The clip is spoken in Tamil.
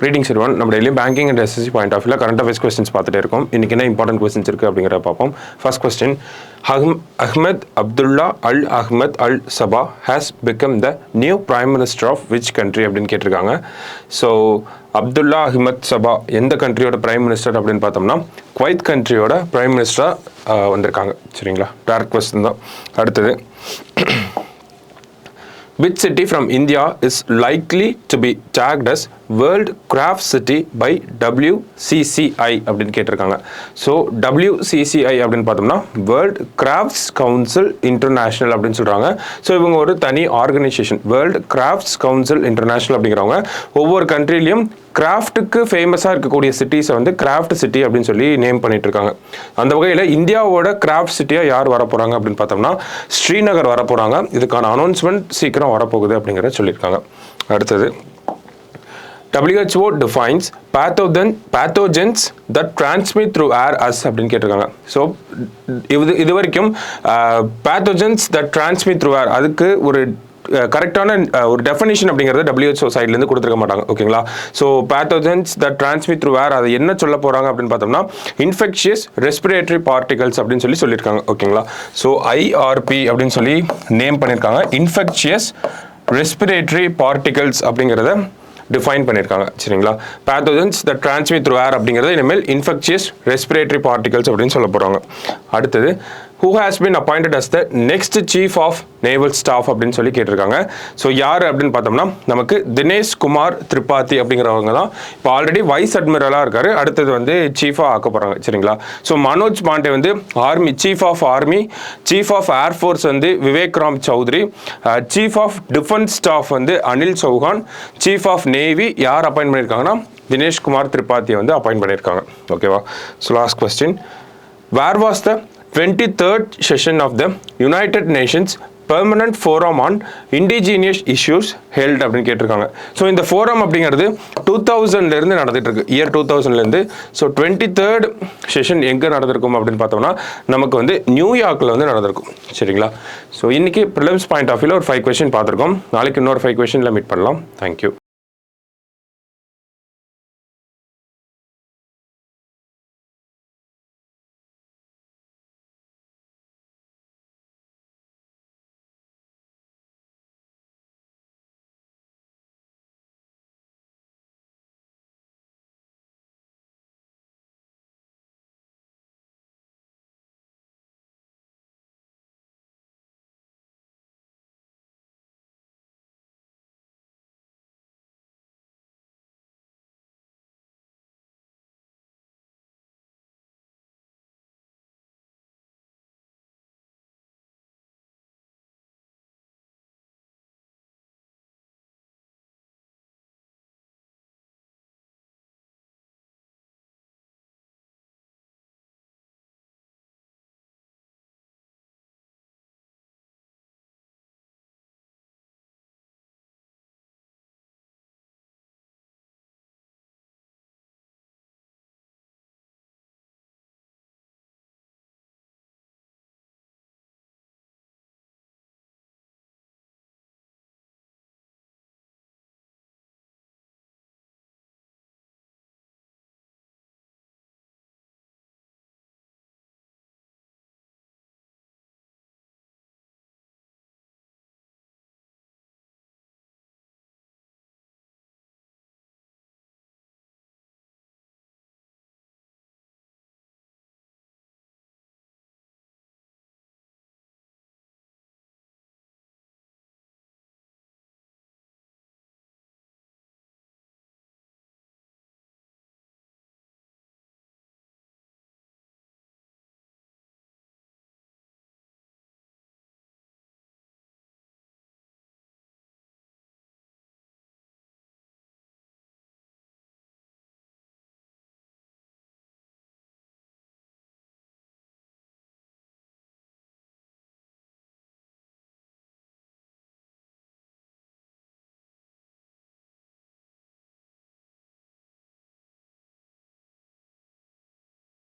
Greetings everyone. நம்ம daily banking and SSC point of வியூல கரண்ட் அஃபேர்ஸ் கொஸ்டின்ஸ் பார்த்துட்டே இருக்கோம். இன்னைக்கு என்ன இம்பார்ட்டன்ட் கொஸ்டின்ஸ் இருக்குது அப்படிங்கிறத பார்ப்போம். First question, Ahmad Abdullah Al Ahmad Al Sabah has become the new prime minister of which country அப்படின்னு கேட்டிருக்காங்க. ஸோ அப்துல்லா அஹ்மத் சபா எந்த கண்ட்ரியோட பிரைம் மினிஸ்டர் அப்படின்னு பார்த்தோம்னா குவைத் கண்ட்ரியோட பிரைம் மினிஸ்டராக வந்திருக்காங்க. சரிங்களா, டைரக்ட் கொஸ்டின் தான். அடுத்தது, which city from India is likely to be tagged as World Craft City by WCCI அப்படின்னு கேட்டிருக்காங்க. ஸோ WCCI அப்படின்னு பார்த்தோம்னா வேர்ல்ட் கிராஃப்ட்ஸ் கவுன்சில் இன்டர்நேஷ்னல் அப்படின்னு சொல்கிறாங்க. ஸோ இவங்க ஒரு தனி organisation, world crafts council international அப்படிங்கிறவங்க ஒவ்வொரு கண்ட்ரிலையும் கிராஃப்ட்டுக்கு ஃபேமஸாக இருக்கக்கூடிய சிட்டிஸை வந்து கிராஃப்ட் சிட்டி அப்படின்னு சொல்லி நேம் பண்ணிட்டு இருக்காங்க. அந்த வகையில் இந்தியாவோட கிராஃப்ட் சிட்டியாக யார் வரப்போகிறாங்க அப்படின்னு பார்த்தோம்னா ஸ்ரீநகர் வரப்போகிறாங்க. இதுக்கான அனௌன்ஸ்மெண்ட் சீக்கிரம் வரப்போகுது அப்படிங்கிறத சொல்லியிருக்காங்க. அடுத்தது, WHO defines pathogens that transmit through air as அப்படின்னு கேட்டிருக்காங்க. ஸோ இது வரைக்கும் pathogens that transmit through air அதுக்கு ஒரு கரெக்டான ஒரு டெஃபினிஷன் அப்படிங்கிறது WHO சைட்லேருந்து கொடுத்துருக்க மாட்டாங்க. ஓகேங்களா, so pathogens that transmit through ஏர் அது என்ன சொல்ல போகிறாங்க அப்படின்னு பார்த்தோம்னா இன்ஃபெக்ஷியஸ் ரெஸ்பிரேட்டரி பார்ட்டிகல்ஸ் அப்படின்னு சொல்லியிருக்காங்க. ஓகேங்களா, ஸோ IRP அப்படின்னு சொல்லி நேம் பண்ணியிருக்காங்க. இன்ஃபெக்ஷியஸ் ரெஸ்பிரேட்டரி பார்ட்டிகல்ஸ் அப்படிங்கிறத டிஃபைன் பண்ணியிருக்காங்க. சரிங்களா, பேத்தோஜன்ஸ் தட் டிரான்ஸ்மிட் த்ரூ ஏர் அப்படிங்கிறது இனிமேல் இன்ஃபெக்ஷியஸ் ரெஸ்பிரேட்டரி பார்ட்டிகல்ஸ் அப்படின்னு சொல்ல போகிறாங்க. அடுத்தது, who has been appointed as the next chief of naval staff அப்படின்னு சொல்லி கேட்டிருக்காங்க. ஸோ யார் அப்படின்னு பார்த்தோம்னா நமக்கு தினேஷ் குமார் திரிபாதி அப்படிங்கிறவங்க தான் இப்போ ஆல்ரெடி வைஸ் அட்மிரலாக இருக்காரு. அடுத்தது வந்து சீஃபாக ஆக்க போகிறாங்க. சரிங்களா, ஸோ மனோஜ் பாண்டே வந்து army chief of army, chief of air force வந்து Vivek Ram Chaudhari, chief of defence staff வந்து Anil Chauhan, chief of navy யார் அப்பாயின்ட் பண்ணியிருக்காங்கன்னா தினேஷ் குமார் திரிபாதியை வந்து அப்பாயின்ட் பண்ணியிருக்காங்க. ஓகேவா, so last question, where was the 23rd session of the United Nations Permanent Forum on Indigenous Issues held அப்படின்னு கேட்டிருக்காங்க. ஸோ இந்த ஃபோரம் அப்படிங்கிறது 2000லேருந்து நடந்துட்டு இருக்கு, இயர் 2000லேருந்து. ஸோ 23rd செஷன் எங்கே நடந்திருக்கும் அப்படின்னு பார்த்தோம்னா நமக்கு வந்து நியூயார்க்கில் வந்து நடந்திருக்கும். சரிங்களா, ஸோ இன்னைக்கு ப்ரிலிம்ஸ் பாயிண்ட் ஆஃப் வியூவில் ஒரு 5 கொஸ்டின் பார்த்துருக்கோம். நாளைக்கு இன்னொரு 5 கொஸ்டினில் மீட் பண்ணலாம். தேங்க்யூ.